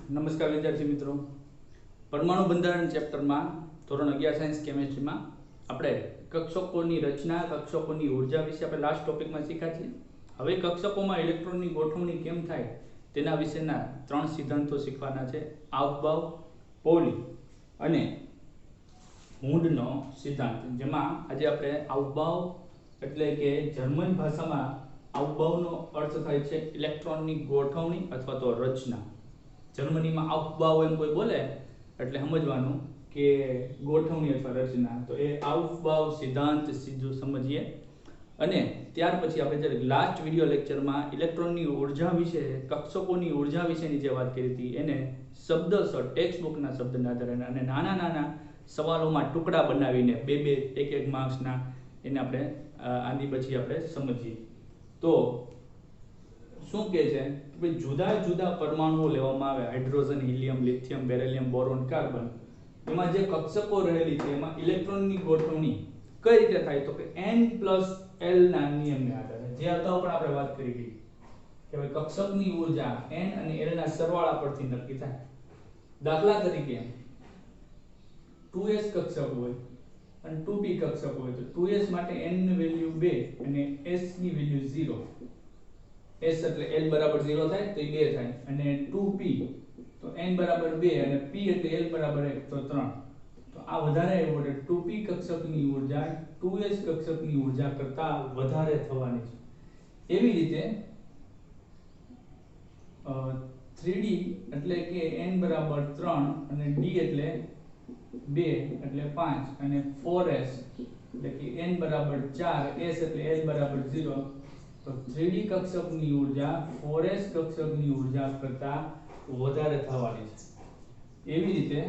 નમસ્કાર વિદ્યાર્થી મિત્રો, પરમાણુ બંધારણ ચેપ્ટરમાં ધોરણ 11 સાયન્સ કેમેસ્ટ્રીમાં આપણે કક્ષકોની રચના, કક્ષકોની ઉર્જા વિશે આપણે લાસ્ટ ટોપિકમાં શીખ્યા છીએ. હવે કક્ષકોમાં ઇલેક્ટ્રોનની ગોઠવણી કેમ થાય તેના વિશેના 3 સિદ્ધાંતો શીખવાના છે: આવભાવ, પોલી અને હુન્ડનો સિદ્ધાંત. જેમાં આજે આપણે આવભાવ એટલે કે જર્મન ભાષામાં આવભાવનો અર્થ થાય છે ઇલેક્ટ્રોનની ગોઠવણી અથવા તો રચના. જર્મનીમાં aufbau એમ કોઈ બોલે એટલે સમજવાનું કે ગોઠવણી અથવા રચના. તો એ aufbau સિદ્ધાંત સીધું સમજીએ. અને ત્યાર પછી આપણે જ્યારે લાસ્ટ વિડિયો લેક્ચરમાં ઇલેક્ટ્રોનની ઉર્જા વિશે, કક્ષકોની ઉર્જા વિશેની જે વાત કરી હતી એને શબ્દશઃ ટેક્સ્ટ બુકના શબ્દના આધારે અને નાના નાના સવાલોમાં ટુકડા બનાવીને બે એક માર્ક્સના એને આપણે આની પછી આપણે સમજીએ. તો શું કહે છે કે જુદા જુદા પરમાણુઓ લેવામાં આવે, hydrogen, helium, lithium, beryllium, boron, carbon, એમાં જે કક્ષકો રહેલી છે એમાં ઇલેક્ટ્રોનની ગોઠવણી કઈ રીતે થાય તો કે n+l ના નિયમને આધારે. જે અગાઉ પણ આપણે વાત કરી હતી કે ભાઈ કક્ષકની ઉર્જા n અને l ના સરવાળા પરથી નક્કી થાય. દાખલા તરીકે 2s કક્ષક હોય અને 2p કક્ષક હોય તો 2s માટે n ની વેલ્યુ 2 અને s ની વેલ્યુ 0. s એટલે l બરાબર 0 થાય તો એ 2 થાય, અને 2p તો n બરાબર 2 અને p એટલે l બરાબર 1 તો 3. તો આ વધારે આવ્યું એટલે 2p કક્ષકની ઉર્જા 2s કક્ષકની ઉર્જા કરતા વધારે થવાની છે. એવી રીતે 3d એટલે કે n બરાબર 3 અને d એટલે 2 એટલે 5 અને 4s એટલે કે n બરાબર 4, s એટલે l બરાબર 0. તો 3d કક્ષકની ઉર્જા 4s કક્ષકની ઉર્જા કરતા વધારે થવાની છે. એવી રીતે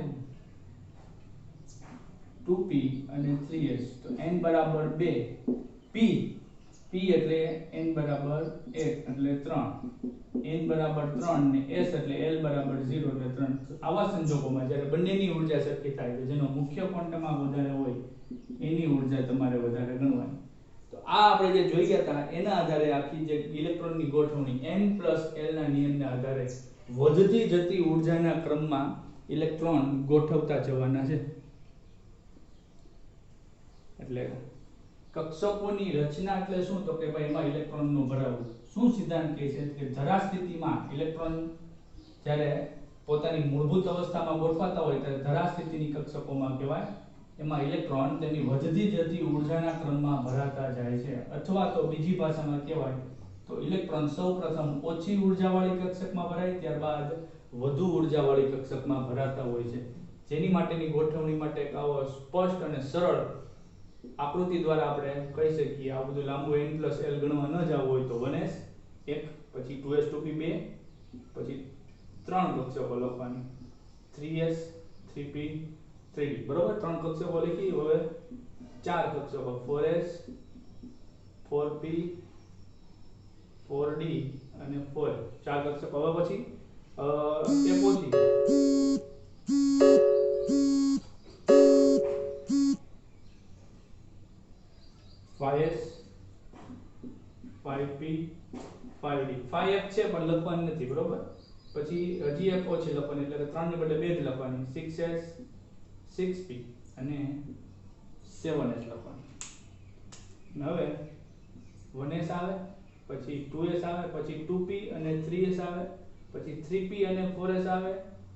2p અને 3s તો n બરાબર 2, p એટલે n બરાબર 1 એટલે 3, n બરાબર 3 ને s એટલે l બરાબર 0 એટલે 3. આવા સંજોગોમાં જ્યારે બંનેની ઉર્જા સરખી થાય તો જેનો મુખ્ય ક્વોન્ટમમાં વધારે હોય એની ઉર્જા તમારે વધારે ગણવાની. તો આ આપણે જે જોઈ ગયા હતા એના આધારે આખી જે ઇલેક્ટ્રોનની ગોઠવણી n+l ના નિયમના આધારે વધતી જતી ઉર્જાના ક્રમમાં ઇલેક્ટ્રોન ગોઠવતા જવાના છે. એટલે કક્ષકોની રચના એટલે શું તો કે ભાઈ એમાં ઇલેક્ટ્રોનનું ભરાવું. શું સિદ્ધાંત કહે છે કે ધરા સ્થિતિમાં ઇલેક્ટ્રોન જ્યારે પોતાની મૂળભૂત અવસ્થામાં ગોઠવાતા હોય ત્યારે ધરા સ્થિતિની કક્ષકોમાં કહેવાય એમાં ઇલેક્ટ્રોન તેની વધતી જતી ઉર્જાના ક્રમમાં ભરાતા જાય છે. અથવા તો બીજી ભાષામાં કહેવાય તો ઇલેક્ટ્રોન સૌપ્રથમ ઓછી ઉર્જાવાળી કક્ષકમાં ભરાય, ત્યારબાદ વધુ ઉર્જાવાળી કક્ષકમાં ભરાતા હોય છે. જેની માટેની ગોઠવણી માટે એક આવો સ્પષ્ટ અને સરળ આકૃતિ દ્વારા આપણે કહી શકીએ. આ બધું લાંબુ n+l ગણવા ન જવું હોય તો 1s 1, પછી 2s 2p 2, પછી 3 કક્ષકો લખવાની 3s 3p 3d. બરોબર, 3 કક્ષકો લખી. હવે 4 કક્ષકો 4s 4p 4d અને 4. 4 કક્ષકો. હવે પછી એક ઓછી 5s 5p 5d. 5f છે પણ લખવાની નથી. બરોબર, પછી હજી એક ઓછી લખવાની એટલે કે 3 ને બદલે 2 જ લખવાની 6s 6p અને 7s લખવાની. હવે 1s આવે, પછી 2s આવે, પછી 2p અને 3s આવે, પછી 3p અને 4s આવે,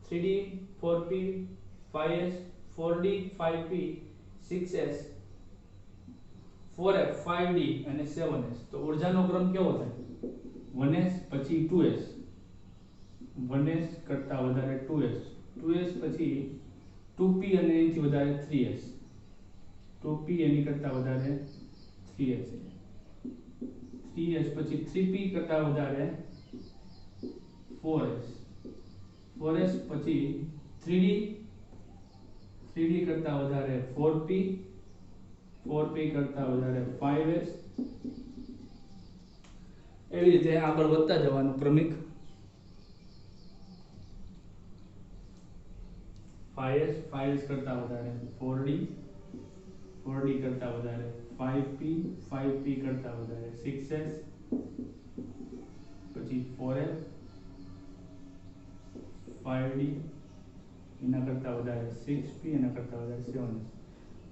3d 4p 5s 4d 5p 6s 4f 5d અને 7s. તો ઉર્જાનો ક્રમ કેવો થાય? 1s પછી 2s, 1s કરતા વધારે 2s, 2s પછી 2p અને એનાથી વધારે 3s, 2p એની કરતા વધારે 3s, 3s પછી 3p કરતા વધારે 4s, 4s પછી 3d, 3d કરતા વધારે 4p, 4p કરતા વધારે 5s. એવી રીતે આગળ વધતા જવાનું ક્રમિક. 5s કરતા વધારે 4d, 4d કરતા વધારે 5p, 5p કરતા વધારે 6s, પછી 4f 5d, એના કરતાં વધારે 6p, એના કરતાં વધારે 7s.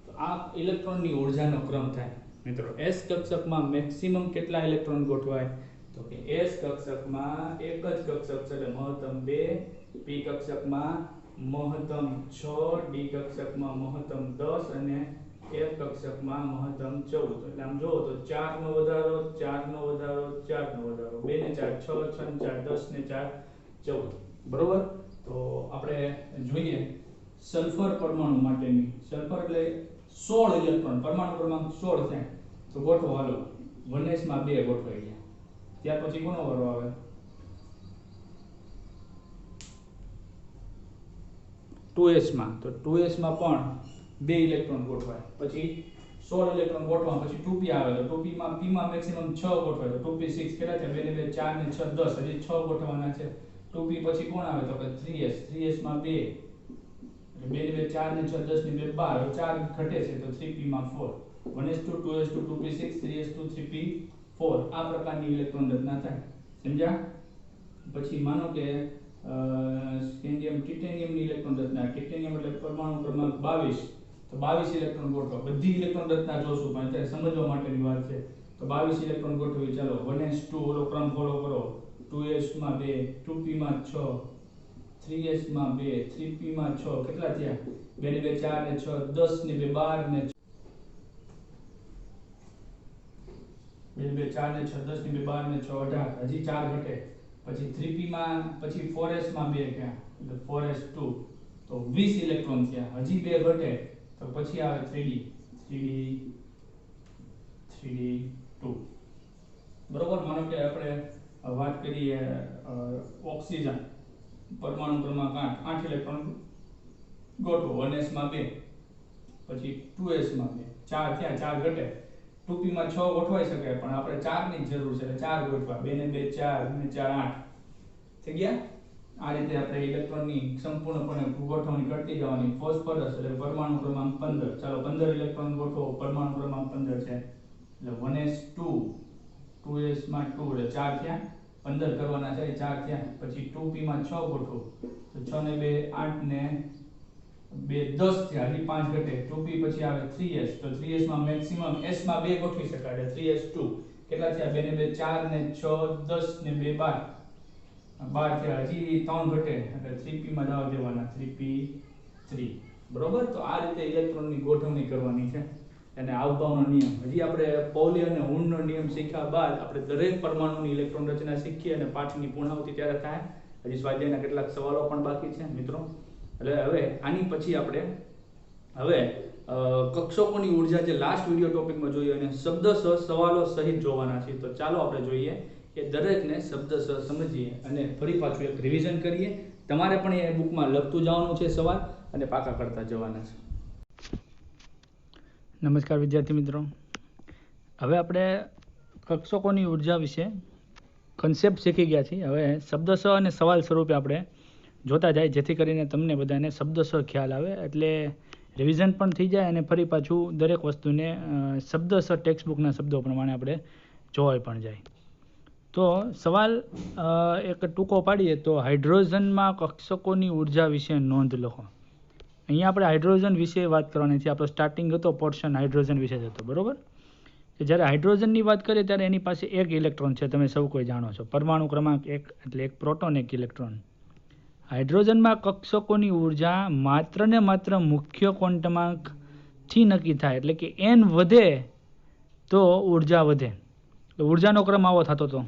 તો આ ઇલેક્ટ્રોનની ઉર્જાનો ક્રમ થાય મિત્રો. s કક્ષકમાં મેક્સિમમ કેટલા ઇલેક્ટ્રોન ગોઠવાય? તો કે s કક્ષકમાં એક જ કક્ષક છે એટલે મહત્તમ 2, p કક્ષકમાં મહત્તમ 6, d કક્ષકમાં મહત્તમ 10 અને f કક્ષકમાં મહત્તમ 14. એટલે આમ જોવો તો 4 નો વધારો, 4 નો વધારો, 4 નો વધારો, 2 ને 4 6, 6 ને 4 10 ને 4 14. બરોબર. તો આપણે જોઈએ સલ્ફર પરમાણુ માટેની. સલ્ફર એટલે 16 ઇલેક્ટ્રોન, પરમાણુ ક્રમાંક 16 છે. તો ગોઠવો હાલો. 1s માં 2 ગોઠવાઈ ગયા. ત્યાર પછી કોનો વારો આવે? 2s માં. તો 2s માં પણ 2 ઇલેક્ટ્રોન ગોઠવાય. પછી 16 ઇલેક્ટ્રોન ગોઠવા પછી 2p આવે. તો 2p માં p માં મેક્સિમમ 6 ગોઠવાય. તો 2p 6 કેટલા છે? 2 ને 2 4 ને 6 10. હજી 6 ગોઠવાના છે. 2p પછી કોણ આવે? તો કે 3s. 3s માં 2 એટલે 2 ને 2 4 ને 6 10 ને 2 12. 4 ઘટે છે તો 3p માં 4. 1s2 2s2 2p 6 3s2 3p 4. આ પ્રકારની ઇલેક્ટ્રોન રચના થાય. સમજ્યા? પછી માનો કે સ્કેન્ડિયમ ટિટેનિયમની ઇલેક્ટ્રોન રચના. ટિટેનિયમ એટલે પરમાણુ ક્રમાંક 22. તો 22 ઇલેક્ટ્રોન ગોઠવો. બધી ઇલેક્ટ્રોન રચના જોશું પણ અત્યારે સમજવા માટેની વાત છે. તો 22 ઇલેક્ટ્રોન ગોઠવી. ચાલો 1s2 ઓલો ક્રમ ફોલો કરો. 2s માં 2, 2p માં 6, 3s માં 2, 3p માં 6. કેટલા થયા? 2 ને 2 4 ને 6 10 ને 2 12 ને 2 ને 2 4 ને 6 10 ને 2 12 ને 6 18. હજી 4 ઘટે. પછી 3p માં પછી 4s માં 2 ગયા એટલે 4s2. તો 20 ઇલેક્ટ્રોન થયા. હજી 2 ઘટે તો પછી આવે 3d2. બરોબર. માનો કે આપણે વાત કરીએ ઓક્સિજન પરમાણુ ક્રમાંક 8 ઇલેક્ટ્રોન ગોઠવો. 1s માં 2 પછી 2s માં 2 4 થયા. 4 ઘટે. 2p માં 6 ગોઠવાઈ શકે પણ આપણે 4 ની જરૂર છે એટલે 4 ગોઠવા. 2 ને 2 4 ને 4 8 થઈ ગયા. આ રીતે આપણે ઇલેક્ટ્રોનની સંપૂર્ણપણે ગોઠવણી કરતી જવાની. ફોસ્ફરસ એટલે પરમાણુ ક્રમાંક 15. ચાલો 15 ઇલેક્ટ્રોન ગોઠવો. પરમાણુ ક્રમાંક 15 છે એટલે 1s2 2s માં 2 એટલે 4 થયા. 15 કરવાના છે 4 થયા. પછી 2p માં 6 ગોઠવો તો 6 ને 2 8 ને 2 10 થયા. હજી 5 ઘટે. 2p પછી આવે 3s. તો 3s માં મેક્સિમમ s માં 2 ગોઠવી શકાય એટલે 3s2. કેટલા થયા? 2 ને 2 4 ને 6 10 ને 2 12 12 થયા. હજી 3 ઘટે એટલે 3p માં જવા દેવાના. 3p3. બરોબર. તો આ રીતે ઇલેક્ટ્રોનની ગોઠવણી કરવાની છે. અને આવભાવનો નિયમ હજી આપણે પૌલી અને હુનનો નિયમ શીખ્યા બાદ આપણે દરેક પરમાણુની ઇલેક્ટ્રોન રચના શીખીએ અને પાઠની પૂર્ણાહુતિ ત્યારે થાય. હજી સ્વાધ્યાયના કેટલાક સવાલો પણ બાકી છે મિત્રો. એટલે હવે આની પછી આપણે હવે કક્ષકોની ઉર્જા જે લાસ્ટ વિડિયો ટોપિકમાં જોઈએ અને શબ્દશઃ સવાલો સહિત જોવાના છે. તો ચાલો આપણે જોઈએ કે દરેકને શબ્દશઃ સમજીએ અને ફરી પાછું એક રિવિઝન કરીએ. તમારે પણ એ બુકમાં લખતું જવાનું છે સવાલ અને પાકા કરતા જવાના છે. નમસ્કાર વિદ્યાર્થી મિત્રો. હવે આપણે કક્ષકોની ઉર્જા વિશે કન્સેપ્ટ શીખી ગયા છીએ. હવે શબ્દશઃ અને સવાલ સ્વરૂપે આપણે જોતા જાય જેથી કરીને તમને બધાને શબ્દશઃ ખ્યાલ આવે એટલે રિવિઝન પણ થઈ જાય અને ફરી પાછું દરેક વસ્તુને શબ્દશઃ ટેક્સ્ટબુકના શબ્દો પ્રમાણે આપણે જોવાઈ પણ જાય. તો સવાલ એક ટૂંકો પાડીએ તો હાઇડ્રોજનમાં કક્ષકોની ઉર્જા વિશે નોંધ લખો. અહીંયા આપણે હાઇડ્રોજન વિશે વાત કરવાની છે. આપણો સ્ટાર્ટિંગ હતો પોર્શન હાઇડ્રોજન વિશે હતો. બરોબર. કે જ્યારે હાઇડ્રોજનની વાત કરીએ ત્યારે એની પાસે એક ઇલેક્ટ્રોન છે. તમે સૌ કોઈ જાણો છો. પરમાણુ ક્રમાંક 1 એટલે એક પ્રોટોન એક ઇલેક્ટ્રોન. હાઇડ્રોજનમાં કક્ષકોની ઉર્જા માત્ર ને માત્ર મુખ્ય ક્વોન્ટમાંકથી નક્કી થાય. એટલે કે n વધે તો ઉર્જા વધે. તો ઉર્જાનો ક્રમ આવો થતો હતો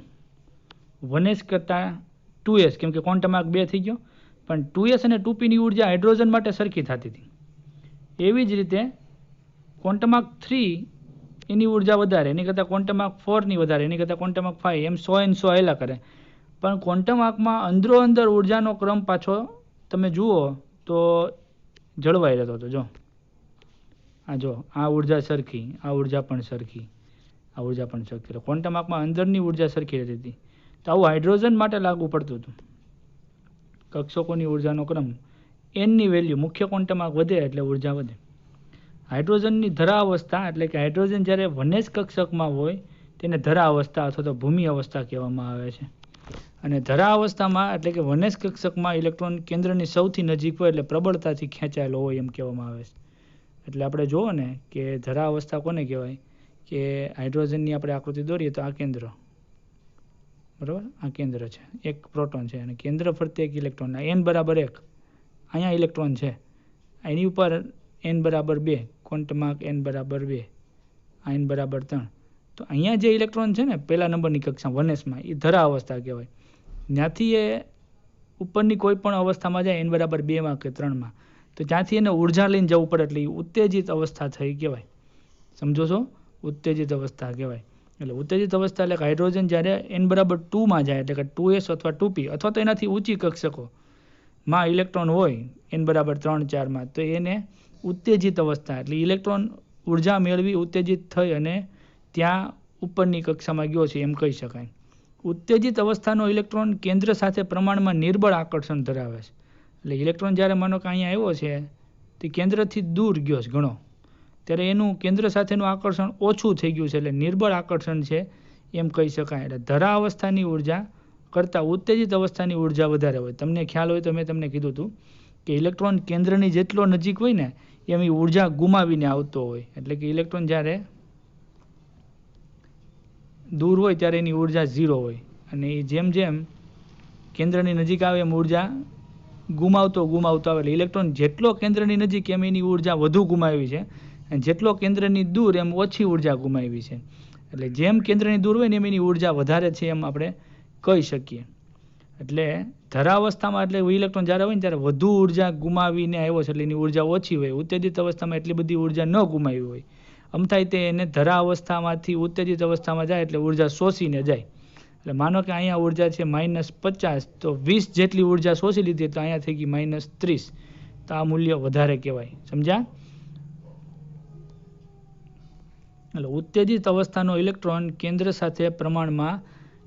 1s કરતાં 2s કેમ કે ક્વોન્ટમાંક 2 થઈ ગયો પણ 2s અને 2pની ઉર્જા હાઇડ્રોજન માટે સરખી થતી હતી. એવી જ રીતે ક્વોન્ટમાંક 3 એની ઉર્જા વધારે, એની કરતાં ક્વોન્ટમાંક 4ની વધારે, એની કરતાં ક્વોન્ટમાંક 5 એમ 100 હેલા કરે. પણ ક્વોન્ટમ આંકમાં અંદરો અંદર ઉર્જાનો ક્રમ પાછો તમે જુઓ તો જળવાઈ રહેતો હતો. જો આ ઉર્જા સરખી, આ ઉર્જા પણ સરખી, આ ઉર્જા પણ સરખી. ક્વોન્ટમ આંકમાં અંદરની ઉર્જા સરખી રહેતી હતી. તો આવું હાઇડ્રોજન માટે લાગુ પડતું હતું. કક્ષકોની ઉર્જાનો ક્રમ એનની વેલ્યુ મુખ્ય ક્વોન્ટમ આંક વધે એટલે ઉર્જા વધે. હાઇડ્રોજનની ધરા અવસ્થા એટલે કે હાઇડ્રોજન જ્યારે 1s કક્ષકમાં હોય તેને ધરા અવસ્થા અથવા તો ભૂમિ અવસ્થા કહેવામાં આવે છે. અને ધરા અવસ્થામાં એટલે કે 1s કક્ષકમાં ઇલેક્ટ્રોન કેન્દ્રની સૌથી નજીક હોય એટલે પ્રબળતાથી ખેંચાયેલો હોય એમ કહેવામાં આવે છે. એટલે આપણે જોવો ને કે ધરા અવસ્થા કોને કહેવાય કે હાઇડ્રોજનની આપણે આકૃતિ દોરીએ તો આ કેન્દ્ર, બરાબર, આ કેન્દ્ર છે, એક પ્રોટોન છે અને કેન્દ્ર ફરતે એક ઇલેક્ટ્રોન, n બરાબર 1 અહીંયા ઇલેક્ટ્રોન છે, એની ઉપર n બરાબર 2, ક્વોન્ટમાર્ક n બરાબર 2, આ n બરાબર 3. તો અહીંયા જે ઇલેક્ટ્રોન છે ને પહેલા નંબરની કક્ષા 1sમાં એ ધરા અવસ્થા કહેવાય. ત્યાંથી એ ઉપરની કોઈ પણ અવસ્થામાં જાય n બરાબર 2માં કે 3માં તો ત્યાંથી એને ઉર્જા લઈને જવું પડે એટલે ઉત્તેજિત અવસ્થા થઈ કહેવાય. સમજો છો? ઉત્તેજિત અવસ્થા કહેવાય. એટલે ઉત્તેજિત અવસ્થા એટલે હાઇડ્રોજન જ્યારે n બરાબર 2માં જાય એટલે કે 2s અથવા 2p અથવા તો એનાથી ઊંચી કક્ષકોમાં ઇલેક્ટ્રોન હોય n બરાબર 3, 4માં તો એને ઉત્તેજિત અવસ્થા એટલે ઇલેક્ટ્રોન ઉર્જા મેળવી ઉત્તેજિત થઈ અને ત્યાં ઉપરની કક્ષામાં ગયો છે એમ કહી શકાય. ઉત્તેજિત અવસ્થાનો ઇલેક્ટ્રોન કેન્દ્ર સાથે પ્રમાણમાં નિર્બળ આકર્ષણ ધરાવે છે. એટલે ઇલેક્ટ્રોન જ્યારે માનો કે અહીંયા આવ્યો છે તે કેન્દ્રથી દૂર ગયો છે ઘણો, ત્યારે એનું કેન્દ્ર સાથેનું આકર્ષણ ઓછું થઈ ગયું છે એટલે નિર્બળ આકર્ષણ છે એમ કહી શકાય. એટલે ધરા અવસ્થાની ઉર્જા કરતાં ઉત્તેજિત અવસ્થાની ઉર્જા વધારે હોય. તમને ખ્યાલ હોય તો મેં તમને કીધું હતું કે ઇલેક્ટ્રોન કેન્દ્રની જેટલો નજીક હોય ને એમ એ ઉર્જા ગુમાવીને આવતો હોય. એટલે કે ઇલેક્ટ્રોન જ્યારે દૂર હોય ત્યારે એની ઉર્જા 0 હોય અને એ જેમ જેમ કેન્દ્રની નજીક આવે એમ ઉર્જા ગુમાવતો આવે. એટલે ઇલેક્ટ્રોન જેટલો કેન્દ્રની નજીક એમ એની ઉર્જા વધુ ગુમાવી છે અને જેટલો કેન્દ્રની દૂર એમ ઓછી ઉર્જા ગુમાવી છે. એટલે જેમ કેન્દ્રની દૂર હોય ને એમ એની ઉર્જા વધારે છે એમ આપણે કહી શકીએ. એટલે ધરા અવસ્થામાં એટલે ઇલેક્ટ્રોન જ્યારે હોય ને ત્યારે વધુ ઉર્જા ગુમાવીને આવ્યો છે એટલે એની ઉર્જા ઓછી હોય. ઉત્તેજિત અવસ્થામાં એટલી બધી ઉર્જા ન ગુમાવી હોય. આમ થાય તે એને ધરા અવસ્થામાંથી ઉત્તેજિત અવસ્થામાં જાય એટલે ઉર્જા શોષીને જાય. એટલે માનો કે અહીંયા ઉર્જા છે -50 તો 20 જેટલી ઉર્જા શોષી લીધી તો અહીંયા થઈ ગઈ -30, તો આ મૂલ્ય વધારે કહેવાય. સમજ્યા? એટલે ઉત્તેજિત અવસ્થાનો ઇલેક્ટ્રોન કેન્દ્ર સાથે પ્રમાણમાં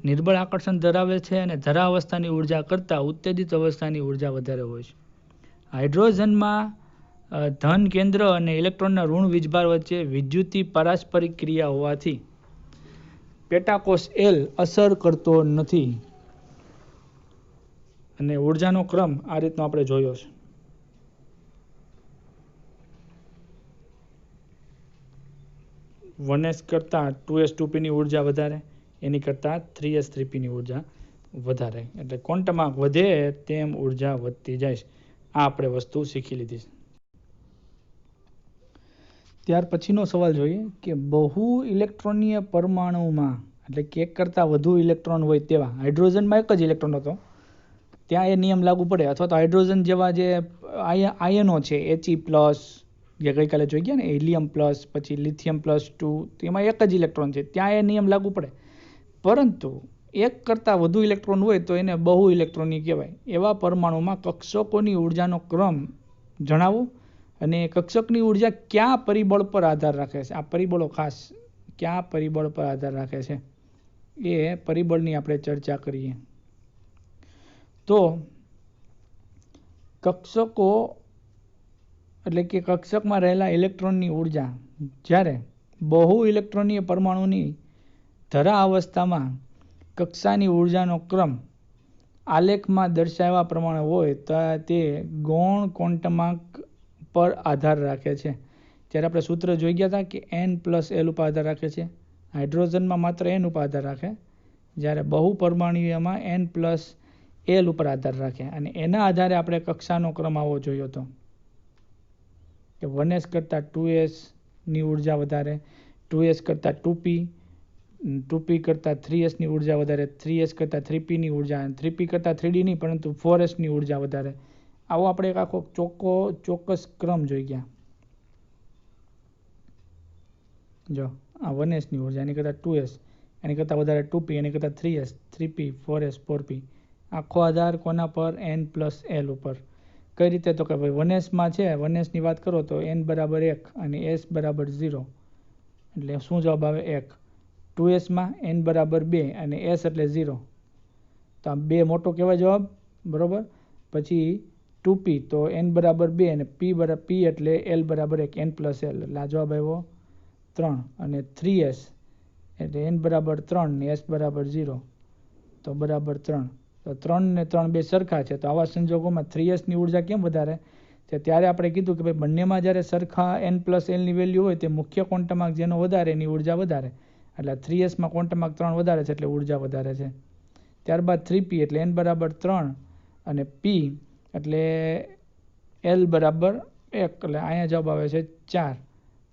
નિર્બળ આકર્ષણ ધરાવે છે અને ધરા અવસ્થાની ઉર્જા કરતાં ઉત્તેજિત અવસ્થાની ઉર્જા વધારે હોય છે. હાઇડ્રોજનમાં ધન કેન્દ્ર અને ઇલેક્ટ્રોનના ઋણ વીજભાર વચ્ચે વિદ્યુતીય પારસ્પરિક ક્રિયા હોવાથી પેટાકોષ L અસર કરતો નથી અને ઉર્જાનો ક્રમ આ રીતનો આપણે જોયો છે. વન એસ કરતાં 2s 2p ની ઉર્જા વધારે, એની કરતાં 3s 3p ની ઉર્જા વધારે. એટલે ક્વોન્ટમાર્ક વધે તેમ ઉર્જા વધતી જાય છે. આ આપણે વસ્તુ શીખી લીધી છે. ત્યાર પછીનો સવાલ જોઈએ કે બહુ ઇલેક્ટ્રોનીય પરમાણુમાં એટલે કે એક કરતાં વધુ ઇલેક્ટ્રોન હોય તેવા હાઇડ્રોજનમાં એક જ ઇલેક્ટ્રોન હતો ત્યાં એ નિયમ લાગુ પડે અથવા તો હાઇડ્રોજન જેવા જે આયનો છે He+, જે ગઈકાલે જોઈ ગયા ને હિલિયમ+, પછી લિથિયમ+2 તેમાં એક જ ઇલેક્ટ્રોન છે ત્યાં એ નિયમ લાગુ પડે. પરંતુ એક કરતાં વધુ ઇલેક્ટ્રોન હોય તો એને બહુ ઇલેક્ટ્રોની કહેવાય. એવા પરમાણુમાં કક્ષકોની ઉર્જાનો ક્રમ જણાવો અને કક્ષકની ઉર્જા કયા પરિબળ પર આધાર રાખે છે. આ પરિબળો ખાસ કયા પરિબળ પર આધાર રાખે છે એ પરિબળની આપણે ચર્ચા કરીએ. તો કક્ષકો એટલે કે કક્ષકમાં રહેલા ઇલેક્ટ્રોનની ઉર્જા જ્યારે બહુ ઇલેક્ટ્રોનીય પરમાણુની ધરા અવસ્થામાં કક્ષાની ઉર્જાનો ક્રમ આલેખમાં દર્શાવ્યા પ્રમાણે હોય તો તે ગૌણ ક્વોન્ટમાર્ક પર આધાર રાખે છે. જ્યારે આપણે સૂત્ર જોઈ ગયા હતા કે n+l ઉપર આધાર રાખે છે. હાઇડ્રોજનમાં માત્ર n ઉપર આધાર રાખે, જ્યારે બહુ પરમાણુમાં n+l ઉપર આધાર રાખે અને એના આધારે આપણે કક્ષાનો ક્રમ આવો જોયો હતો કે 1s કરતાં 2s ની ઉર્જા વધારે, 2s કરતાં 2p, 2p કરતાં 3s ની ઉર્જા વધારે, 3s કરતાં 3p ની ઉર્જા, 3p કરતાં 3d નહીં પરંતુ 4s ની ઉર્જા વધારે. આવો આપણે એક આખો ચોક્કસ ક્રમ જોઈ ગયા. જો આ 1s ની ઉર્જા, એની કરતાં 2s, એની કરતાં વધારે 2p, એની કરતાં 3s, 3p, 4s, 4p. આખો આધાર કોના પર? n+l ઉપર. કઈ રીતે? તો કે ભાઈ 1sમાં છે, 1s ની વાત કરો તો n બરાબર 1 અને s બરાબર 0 એટલે શું જવાબ આવે? 1. 2sમાં n બરાબર 2 અને s એટલે 0 તો આ 2 મોટો કહેવાય જવાબ, બરોબર. પછી 2p તો n બરાબર 2 અને p એટલે l બરાબર 1, n+l એટલે આ જવાબ આવ્યો 3 અને 3s એટલે n બરાબર 3 ને s બરાબર 0 તો બરાબર 3. તો 3 ને 3 બે સરખા છે. તો આવા સંજોગોમાં 3s ની ઉર્જા કેમ વધારે છે? ત્યારે આપણે કીધું કે ભાઈ બંનેમાં જ્યારે સરખા n+l ની વેલ્યુ હોય તે મુખ્ય ક્વોન્ટમ જેનો વધારે એની ઉર્જા વધારે. એટલે 3sમાં ક્વોન્ટમ 3 વધારે છે એટલે ઉર્જા વધારે છે. ત્યારબાદ 3p એટલે n બરાબર 3 અને p એટલે l બરાબર 1 એટલે અહીંયા જવાબ આવે છે 4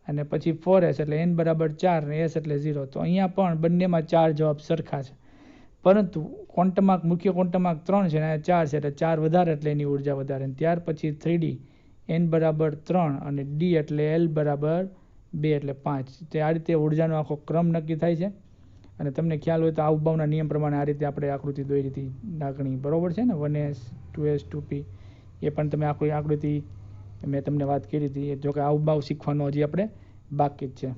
અને પછી 4s એટલે n બરાબર 4 અને s એટલે 0. તો અહીંયા પણ બંનેમાં 4 જવાબ સરખા છે, પરંતુ મુખ્ય ક્વોન્ટમ 3 છે અને 4 છે એટલે 4 વધારે એટલે એની ઉર્જા વધારે. ત્યાર પછી 3d n બરાબર 3 અને d એટલે l બરાબર 2 એટલે 5. તે આ રીતે ઉર્જાનો આખો ક્રમ નક્કી થાય છે. અને તમને ખ્યાલ હોય તો અવભાવના નિયમ પ્રમાણે આ રીતે આપણે આકૃતિ દોરી હતી નાગણી, બરોબર છે ને, 1s 2s 2p. એ પણ તમે આખી આકૃતિ મેં તમને વાત કરી હતી. જોકે અવભાવ શીખવાનો હજી આપણે બાકી જ છે.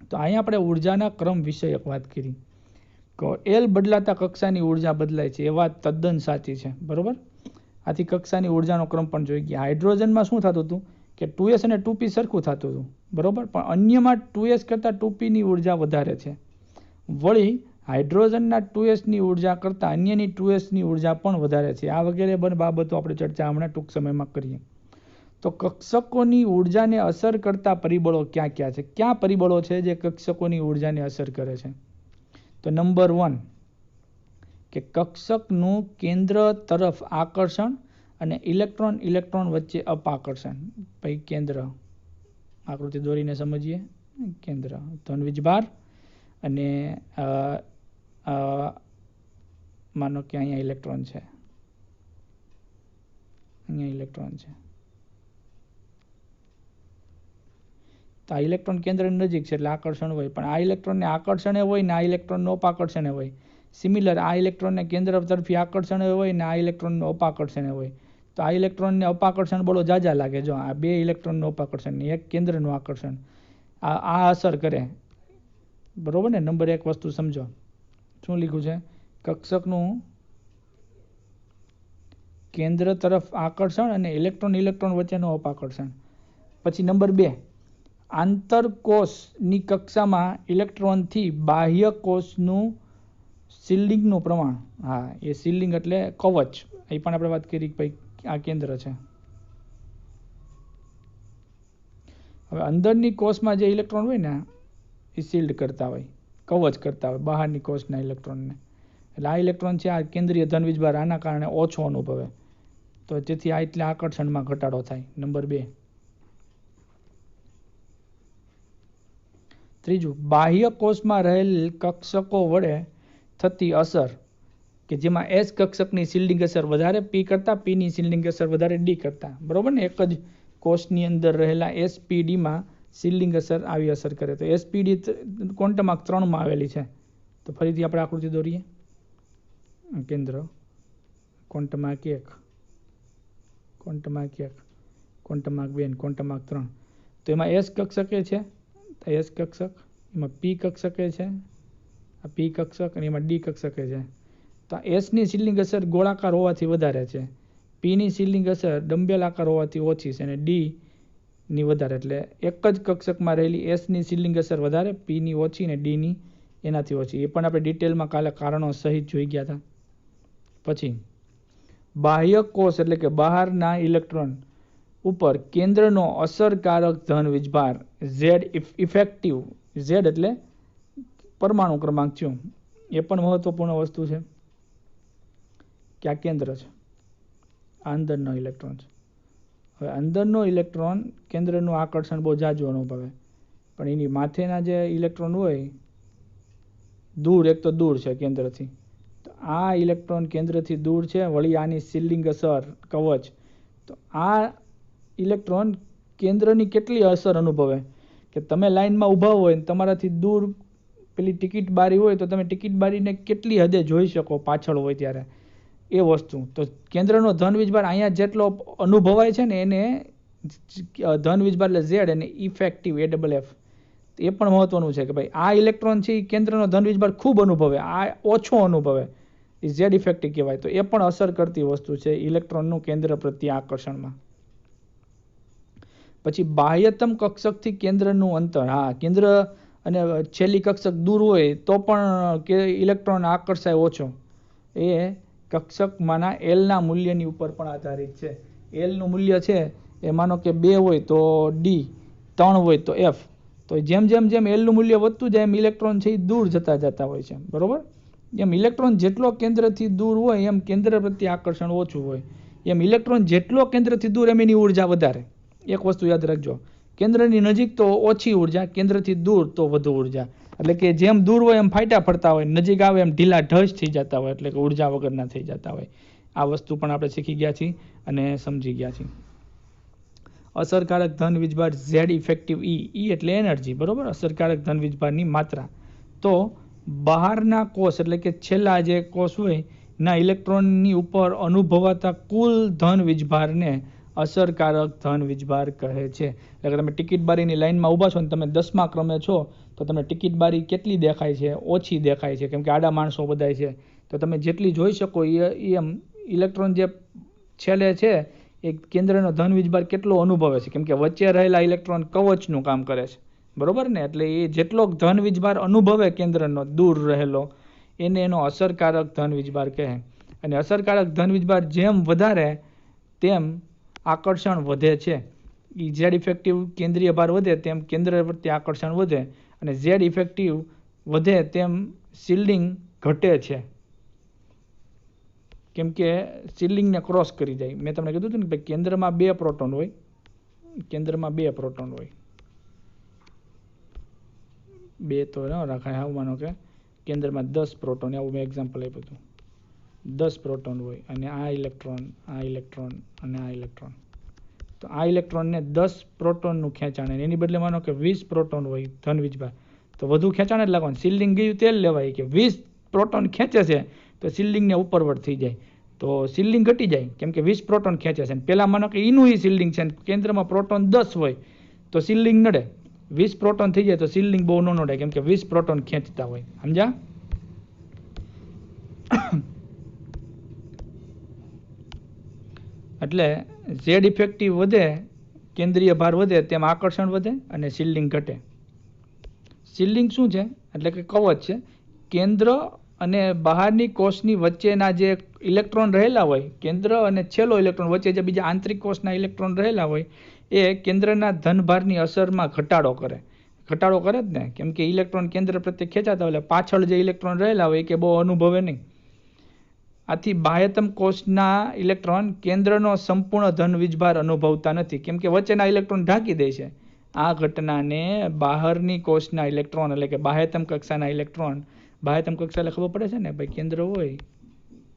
તો અહીંયા આપણે ઉર્જાના ક્રમ વિષયક વાત કરી. એલ બદલાતા કક્ષાની ઉર્જા બદલાય છે એ વાત તદ્દન સાચી છે, બરોબર. આથી કક્ષાની ઉર્જાનો ક્રમ પણ જોઈ ગયા. હાઇડ્રોજનમાં શું થતું હતું કે 2s અને 2p સરખું થતું હતું, બરોબર, પણ અન્યમાં 2s કરતાં 2pની ઉર્જા વધારે છે. વળી હાઇડ્રોજનના 2sની ઉર્જા કરતાં અન્યની 2sની ઉર્જા પણ વધારે છે. આ વગેરે બંને બાબતો આપણે ચર્ચા હમણાં ટૂંક સમયમાં કરીએ. તો કક્ષકોની ઉર્જાને અસર કરતા પરિબળો ક્યાં ક્યાં છે? ક્યાં પરિબળો છે જે કક્ષકોની ઉર્જાને અસર કરે છે? તો નંબર 1 કે કક્ષકનું કેન્દ્ર તરફ આકર્ષણ અને ઇલેક્ટ્રોન વચ્ચે અપાકર્ષણ. ભાઈ કેન્દ્ર આકૃતિ દોરીને સમજીએ. કેન્દ્ર ધનવીજભાર અને માનો કે અહીંયા ઇલેક્ટ્રોન છે, તો આ ઇલેક્ટ્રોન કેન્દ્રની નજીક છે એટલે આકર્ષણ હોય, પણ આ ઇલેક્ટ્રોનને આકર્ષણે હોય ને આ ઇલેક્ટ્રોનને અપાકર્ષણે હોય. સિમિલર આ ઇલેક્ટ્રોનને કેન્દ્ર તરફી આકર્ષણે હોય ને આ ઇલેક્ટ્રોનને અપાકર્ષણે હોય. તો આ ઇલેક્ટ્રોનને અપાકર્ષણ બળો જાજા લાગે. જો આ બે ઇલેક્ટ્રોનનું અપાકર્ષણ, એક કેન્દ્રનું આકર્ષણ, આ અસર કરે, બરોબર ને. નંબર 1 વસ્તુ સમજો. શું લખ્યું છે? કક્ષકનું કેન્દ્ર તરફ આકર્ષણ અને ઇલેક્ટ્રોન વચ્ચેનું અપાકર્ષણ. પછી નંબર 2 આંતરકોષની કક્ષામાં ઇલેક્ટ્રોનથી બાહ્ય કોષનું શિલ્ડિંગનું પ્રમાણ. હા, એ શિલ્ડિંગ એટલે કવચ. એ પણ આપણે વાત કરી કે ભાઈ આ કેન્દ્ર છે. હવે અંદરની કોષમાં જે ઇલેક્ટ્રોન હોય ને એ શિલ્ડ કરતા હોય, કવચ કરતા હોય બહારની કોષના ઇલેક્ટ્રોનને. એટલે આ ઇલેક્ટ્રોન છે, આ કેન્દ્રીય ધનવીજભાર, આના કારણે ઓછો અનુભવે, તો જેથી આ એટલે આકર્ષણમાં ઘટાડો થાય. નંબર 2. ત્રીજું, બાહ્ય કોષમાં રહેલ કક્ષકો વડે થતી અસર કે જેમાં એસ કક્ષકની શિલ્ડિંગ અસર વધારે પી કરતાં, પીની શિલ્ડિંગ અસર વધારે ડી કરતાં, બરોબર ને. એક જ કોષની અંદર રહેલા એસપીડીમાં શિલ્ડિંગ અસર આવી અસર કરે. તો એસપીડી ક્વોન્ટમ 3માં આવેલી છે. તો ફરીથી આપણે આકૃતિ દોરીએ. કેન્દ્ર ક્વોન્ટમ 1, ક્વોન્ટમ 2, ક્વોન્ટમ 3. તો એમાં એસ કક્ષકે છે, એસ કક્ષક, એમાં પી કક્ષકે છે, આ પી કક્ષક, અને એમાં ડી કક્ષકે છે. તો એસની શિલ્ડિંગ અસર ગોળાકાર હોવાથી વધારે છે, પીની શિલ્ડિંગ અસર ડંબેલ આકાર હોવાથી ઓછી છે, અને ડીની વધારે. એટલે એક જ કક્ષકમાં રહેલી એસની શિલ્ડિંગ અસર વધારે, પીની ઓછી ને ડીની એનાથી ઓછી. એ પણ આપણે ડિટેલમાં કાલે કારણો સહિત જોઈ ગયા હતા. પછી બાહ્ય કોષ એટલે કે બહારના ઇલેક્ટ્રોન ઉપર કેન્દ્રનો અસરકારક ધન વીજભાર ઝેડ ઇફેક્ટિવ, ઝેડ એટલે પરમાણુ ક્રમાંક 4. એ પણ મહત્વપૂર્ણ વસ્તુ છે કે આ કેન્દ્ર છે, આ અંદરનો ઇલેક્ટ્રોન છે. હવે અંદરનો ઇલેક્ટ્રોન કેન્દ્રનું આકર્ષણ બહુ જાજુ અનુભવે, પણ એની માથેના જે ઇલેક્ટ્રોન હોય દૂર, એક તો દૂર છે કેન્દ્રથી, તો આ ઇલેક્ટ્રોન કેન્દ્રથી દૂર છે. વળી આની શિલ્ડિંગ અસર કવચ, તો આ ઇલેક્ટ્રોન કેન્દ્રની કેટલી અસર અનુભવે કે તમે લાઇનમાં ઊભા હોય ને તમારાથી દૂર પેલી ટિકિટ બારી હોય તો તમે ટિકિટ બારીને કેટલી હદે જોઈ શકો પાછળ હોય ત્યારે, એ વસ્તુ. તો કેન્દ્રનો ધન વીજભાર અહીંયા જેટલો અનુભવાય છે ને એને ધન વીજભાર એટલે ઝેડ, અને ઇફેક્ટિવ AFF. એ પણ મહત્વનું છે કે ભાઈ આ ઇલેક્ટ્રોન છે એ કેન્દ્રનો ધન વીજભાર ખૂબ અનુભવે, આ ઓછો અનુભવે, એ ઝેડ ઇફેક્ટિવ કહેવાય. તો એ પણ અસર કરતી વસ્તુ છે ઇલેક્ટ્રોનનું કેન્દ્ર પ્રત્યે આકર્ષણમાં. પછી બાહ્યતમ કક્ષકથી કેન્દ્રનું અંતર. હા, કેન્દ્ર અને છેલ્લી કક્ષક દૂર હોય તો પણ કે ઇલેક્ટ્રોન આકર્ષાય ઓછો, એ કક્ષકમાંના એલના મૂલ્યની ઉપર પણ આધારિત છે. એલનું મૂલ્ય છે એ માનો કે 2 હોય તો ડી, 3 હોય તો એફ. તો જેમ જેમ જેમ એલનું મૂલ્ય વધતું જાય એમ ઇલેક્ટ્રોન છે એ દૂર જતા હોય છે. બરોબર? એમ ઇલેક્ટ્રોન જેટલો કેન્દ્રથી દૂર હોય એમ કેન્દ્ર પ્રત્યે આકર્ષણ ઓછું હોય. એમ ઇલેક્ટ્રોન જેટલો કેન્દ્રથી દૂર એમ એની ઉર્જા વધારે. એક વસ્તુ યાદ રાખજો, કેન્દ્રની નજીક તો ઓછી ઉર્જા, કેન્દ્રથી દૂર તો વધુ ઉર્જા. એટલે કે જેમ દૂર હોય એમ ફાટ્યા ફરતા હોય, નજીક આવે એમ ઢીલા ઢસ થઈ જતા હોય, એટલે કે ઉર્જા વગરના થઈ જતા હોય. આ વસ્તુ પણ આપણે શીખી ગયા છીએ અને સમજી ગયા છીએ. અસરકારક ધન વીજભાર ઝેડ ઇફેક્ટિવ ઈ એટલે એનર્જી. બરોબર? અસરકારક ધન વીજભારની માત્રા. તો બહારના કોષ એટલે કે છેલ્લા જે કોષ હોય ના ઇલેક્ટ્રોનની ઉપર અનુભવાતા કુલ ધન વીજભારને અસરકારક ધન વીજભાર કહે છે. એટલે કે તમે ટિકિટ બારીની લાઈનમાં ઊભા છો ને તમે 10મા ક્રમે છો તો તમને ટિકિટ બારી કેટલી દેખાય છે? ઓછી દેખાય છે, કેમ કે આડા માણસો બધાય છે. તો તમે જેટલી જોઈ શકો એમ ઇલેક્ટ્રોન જે છેલ્લે છે એ કેન્દ્રનો ધન વીજભાર કેટલો અનુભવે છે, કેમ કે વચ્ચે રહેલા ઇલેક્ટ્રોન કવચનું કામ કરે છે. બરોબર ને? એટલે એ જેટલો ધન વીજભાર અનુભવે કેન્દ્રનો દૂર રહેલો એને એનો અસરકારક ધન વીજભાર કહે. અને અસરકારક ધન વીજભાર જેમ વધારે તેમ આકર્ષણ વધે છે. ઝેડ ઇફેક્ટિવ કેન્દ્રીય ભાર વધે તેમ કેન્દ્ર પ્રત્યે આકર્ષણ વધે, અને ઝેડ ઇફેક્ટિવ વધે તેમ શિલ્ડિંગ ઘટે છે, કેમ કે શિલ્ડિંગને ક્રોસ કરી જાય. મેં તમને કીધું હતું ને કે કેન્દ્રમાં 2 પ્રોટોન હોય, કેન્દ્રમાં 2 પ્રોટોન હોય. 2 તો ન રાખાય, હા માનો કે કેન્દ્રમાં 10 પ્રોટોન, આવું મેં એક્ઝામ્પલ આપ્યું હતું. 10 પ્રોટોન હોય અને આ ઇલેક્ટ્રોન, આ ઇલેક્ટ્રોન અને આ ઇલેક્ટ્રોન. તો આ ઇલેક્ટ્રોનને 10 પ્રોટોનનું ખેંચાણ, એની બદલે માનો કે 20 પ્રોટોન હોય ધન વીજભાર, તો વધુ ખેંચાણ જ લાગવાનું. શિલ્ડિંગ ગયું તેલ લેવાય કે 20 પ્રોટોન ખેંચે છે તો શિલ્ડિંગને ઉપરવટ થઈ જાય, તો શિલ્ડિંગ ઘટી જાય, કેમ કે 20 પ્રોટોન ખેંચે છે. પહેલાં માનો કે એનું શિલ્ડિંગ છે, કેન્દ્રમાં પ્રોટોન 10 હોય તો શિલ્ડિંગ નડે. 20 પ્રોટોન થઈ જાય તો શિલ્ડિંગ બહુ ન નડે, કેમ કે 20 પ્રોટોન ખેંચતા હોય. સમજ્યા? એટલે ઝેડ ઇફેક્ટિવ વધે, કેન્દ્રીય ભાર વધે તેમ આકર્ષણ વધે અને શિલ્ડિંગ ઘટે. શિલ્ડિંગ શું છે? એટલે કે કવચ છે. કેન્દ્ર અને બહારની કોષની વચ્ચેના જે ઇલેક્ટ્રોન રહેલા હોય, કેન્દ્ર અને છેલ્લો ઇલેક્ટ્રોન વચ્ચે જે બીજા આંતરિક કોષના ઇલેક્ટ્રોન રહેલા હોય એ કેન્દ્રના ધનભારની અસરમાં ઘટાડો કરે. ઘટાડો કરે જ ને, કેમ કે ઇલેક્ટ્રોન કેન્દ્ર પ્રત્યે ખેંચાતા હોય, પાછળ જે ઇલેક્ટ્રોન રહેલા હોય કે બહુ અનુભવે નહીં. આથી બાહ્યતમ કોષના ઇલેક્ટ્રોન કેન્દ્રનો સંપૂર્ણ ધન વીજભાર અનુભવતા નથી, કેમ કે વચ્ચેના ઇલેક્ટ્રોન ઢાંકી દે છે. આ ઘટનાને બહારની કોષના ઇલેક્ટ્રોન એટલે કે બાહ્યતમ કક્ષાના ઇલેક્ટ્રોન, બાહ્યતમ કક્ષા એટલે ખબર પડે છે ને ભાઈ,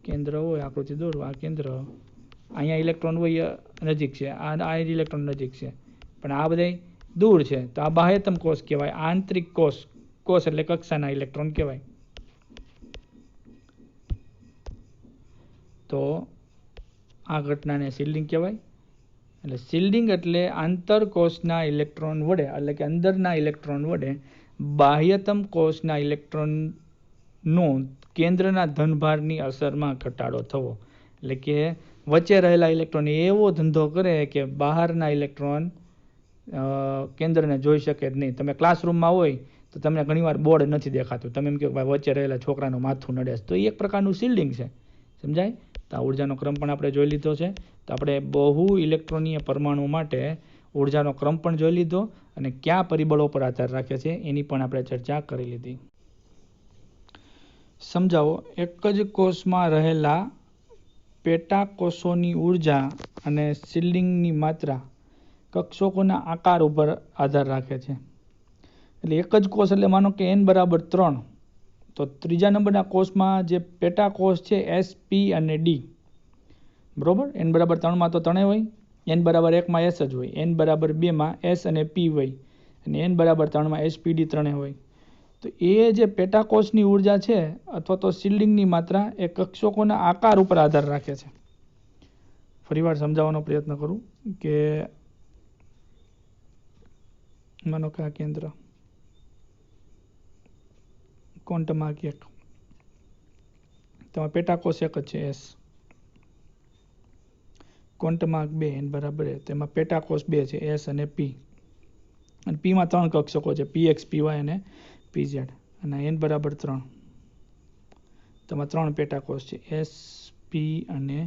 કેન્દ્ર હોય આકૃતિ દોરો, આ કેન્દ્ર, અહીંયા ઇલેક્ટ્રોન હોય નજીક છે, આ ઇલેક્ટ્રોન નજીક છે, પણ આ બધા દૂર છે. તો આ બાહ્યતમ કોષ કહેવાય. આંતરિક કોષ એટલે કક્ષાના ઇલેક્ટ્રોન કહેવાય. તો આ ઘટનાને શિલ્ડિંગ કહેવાય. એટલે શિલ્ડિંગ એટલે આંતરકોષના ઇલેક્ટ્રોન વડે, એટલે કે અંદરના ઇલેક્ટ્રોન વડે બાહ્યતમ કોષના ઇલેક્ટ્રોનનો કેન્દ્રના ધનભારની અસરમાં ઘટાડો થવો. એટલે કે વચ્ચે રહેલા ઇલેક્ટ્રોન એવો ધંધો કરે કે બહારના ઇલેક્ટ્રોન કેન્દ્રને જોઈ શકે જ નહીં. તમે ક્લાસરૂમમાં હોય તો તમને ઘણીવાર બોર્ડ નથી દેખાતું, તમે એમ કહો ભાઈ વચ્ચે રહેલા છોકરાનું માથું નડે છે, તો એ એક પ્રકારનું શિલ્ડિંગ છે. સમજાય? તો આ ઉર્જાનો ક્રમ પણ આપણે જોઈ લીધો છે. તો આપણે બહુ ઇલેક્ટ્રોનીય પરમાણુ માટે ઉર્જાનો ક્રમ પણ જોઈ લીધો અને કયા પરિબળો પર આધાર રાખે છે એની પણ આપણે ચર્ચા કરી લીધી. સમજાવો, એક જ કોષમાં રહેલા પેટા કોષોની ઉર્જા અને શિલ્ડિંગની માત્રા કક્ષકોના આકાર ઉપર આધાર રાખે છે. એટલે એક જ કોષ એટલે માનો કે n બરાબર 3, તો ત્રીજા નંબરના કોષમાં જે પેટા કોષ છે S, P અને D. બરોબર? n બરાબર 3માં તો 3 હોય, n બરાબર 1માં S જ હોય, n બરાબર 2માં S અને P હોય, અને n બરાબર 3માં SPD 3 હોય. તો એ જે પેટા કોષની ઉર્જા છે અથવા તો શિલ્ડિંગની માત્રા એ કક્ષકોના આકાર ઉપર આધાર રાખે છે. ફરીવાર સમજાવવાનો પ્રયત્ન કરું કે માનો કે આ કેન્દ્ર ક્વોન્ટમ એક, તમારા પેટા કોષ એક જ છે S. ક્વોન્ટમ 2 n બરાબર, તેમાં પેટા કોષ 2 છે S અને P, અને Pમાં 3 કક્ષકો છે PX, PY અને PZ, અને n બરાબર 3. તેમાં 3 પેટાકોષ છે, એસ, પી અને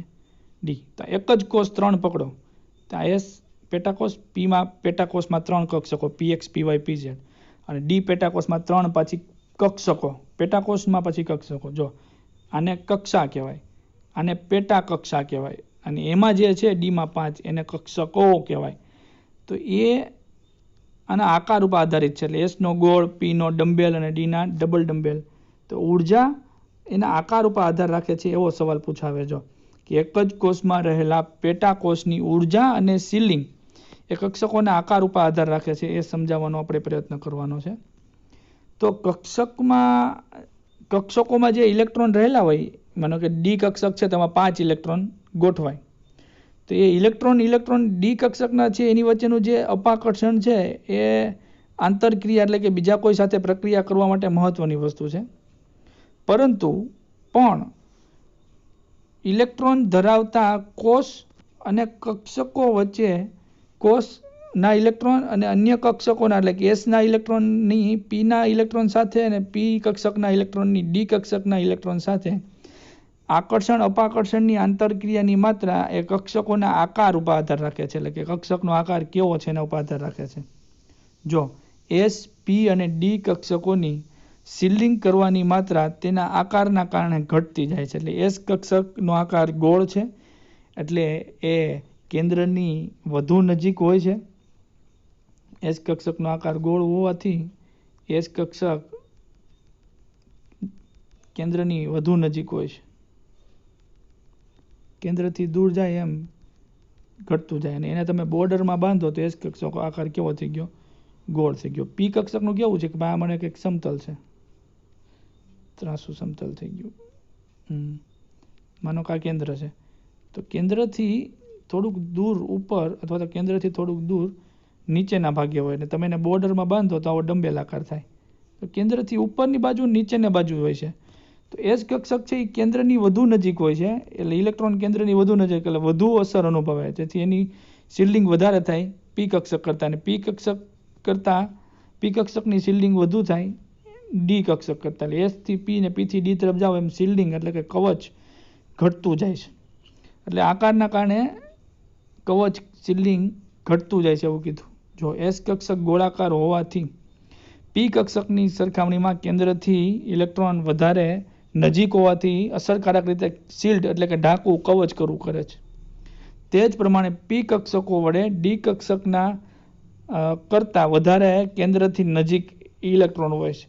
ડી. તો એક જ કોષ 3 પકડો તો એસ પેટાકોષ, પીમાં પેટાકોષમાં 3 કક્ષકો પીએક્સ, પીવાય, પીઝેડ અને ડી પેટાકોષમાં 3 પાછી કક્ષકો, પેટાકોષમાં પછી કક્ષકો. જો આને કક્ષા કહેવાય, આને પેટા કક્ષા કહેવાય અને એમાં જે છે ડીમાં 5 એને કક્ષકો કહેવાય. તો એ આના આકાર ઉપર આધારિત છે. એટલે એસનો ગોળ, પીનો ડમ્બેલ અને ડીના ડબલ ડમ્બેલ. તો ઉર્જા એના આકાર ઉપર આધાર રાખે છે એવો સવાલ પૂછાવે. જો કે એક જ કોષમાં રહેલા પેટાકોષની ઉર્જા અને સીલિંગ એ કક્ષકોના આકાર ઉપર આધાર રાખે છે, એ સમજાવવાનો આપણે પ્રયત્ન કરવાનો છે. તો કક્ષકોમાં જે ઇલેક્ટ્રોન રહેલા હોય, માનો કે ડી કક્ષક છે તેમાં 5 ઇલેક્ટ્રોન ગોઠવાય. તો એ ઇલેક્ટ્રોન ડી કક્ષકના છે એની વચ્ચેનું જે અપાકર્ષણ છે એ આંતરક્રિયા એટલે કે બીજા કોઈ સાથે પ્રક્રિયા કરવા માટે મહત્વની વસ્તુ છે. પરંતુ પણ ઇલેક્ટ્રોન ધરાવતા કોષ અને કક્ષકો વચ્ચે કોષના ઇલેક્ટ્રોન અને અન્ય કક્ષકોના એટલે કે એસના ઇલેક્ટ્રોનની પીના ઇલેક્ટ્રોન સાથે અને પી કક્ષકના ઇલેક્ટ્રોનની ડી કક્ષકના ઇલેક્ટ્રોન સાથે આકર્ષણ અપાકર્ષણની આંતરક્રિયાની માત્રા એ કક્ષકોના આકાર ઉપર આધાર રાખે છે. એટલે કે કક્ષકનો આકાર કેવો છે એના ઉપર આધાર રાખે છે. જો એસ, પી અને ડી કક્ષકોની સીલિંગ કરવાની માત્રા તેના આકારના કારણે ઘટતી જાય છે. એટલે એસ કક્ષકનો આકાર ગોળ છે એટલે એ કેન્દ્રની વધુ નજીક હોય છે. એસ કક્ષકનો આકાર ગોળ હોવાથી એસ કક્ષક કેન્દ્રની વધુ નજીક હોય છે. કેન્દ્રથી દૂર જાય એમ ઘટતું જાય અને એને તમે બોર્ડરમાં બાંધો તો એસ કક્ષક આકાર કેવો થઈ ગયો? ગોળ થઈ ગયો. પી કક્ષકનું કેવું છે કે ભાઈ આ મને કંઈક સમતલ છે, ત્રાસુ સમતલ થઈ ગયું. માનો કે આ કેન્દ્ર છે તો કેન્દ્રથી થોડુંક દૂર ઉપર અથવા તો કેન્દ્રથી થોડુંક દૂર નીચેના ભાગે હોય ને તમે એને બોર્ડરમાં બાંધો તો આવો ડંબેલ આકાર થાય. તો કેન્દ્રથી ઉપરની બાજુ નીચેની બાજુ હોય છે. તો એસ કક્ષક છે એ કેન્દ્રની વધુ નજીક હોય છે એટલે ઇલેક્ટ્રોન કેન્દ્રની વધુ નજીક એટલે વધુ અસર અનુભવાય, જેથી એની શિલ્ડિંગ વધારે થાય પી કક્ષક કરતાં, અને પી કક્ષક કરતાં પી કક્ષકની શિલ્ડિંગ વધુ થાય ડી કક્ષક કરતાં. એટલે એસથી પી ને પીથી ડી તરફ જાઓ એમ શિલ્ડિંગ એટલે કે કવચ ઘટતું જાય છે. એટલે આકારના કારણે કવચ શિલ્ડિંગ ઘટતું જાય છે એવું કીધું. જો એસ કક્ષક ગોળાકાર હોવાથી પી કક્ષકની સરખામણીમાં કેન્દ્રથી ઇલેક્ટ્રોન વધારે નજીક હોવાથી અસરકારક રીતે શિલ્ડ એટલે કે ઢાંકવું, કવચ કરવું કરે છે. તે જ પ્રમાણે પી કક્ષકો વડે ડી કક્ષકના કરતાં વધારે કેન્દ્રથી નજીક ઇલેક્ટ્રોન હોય છે.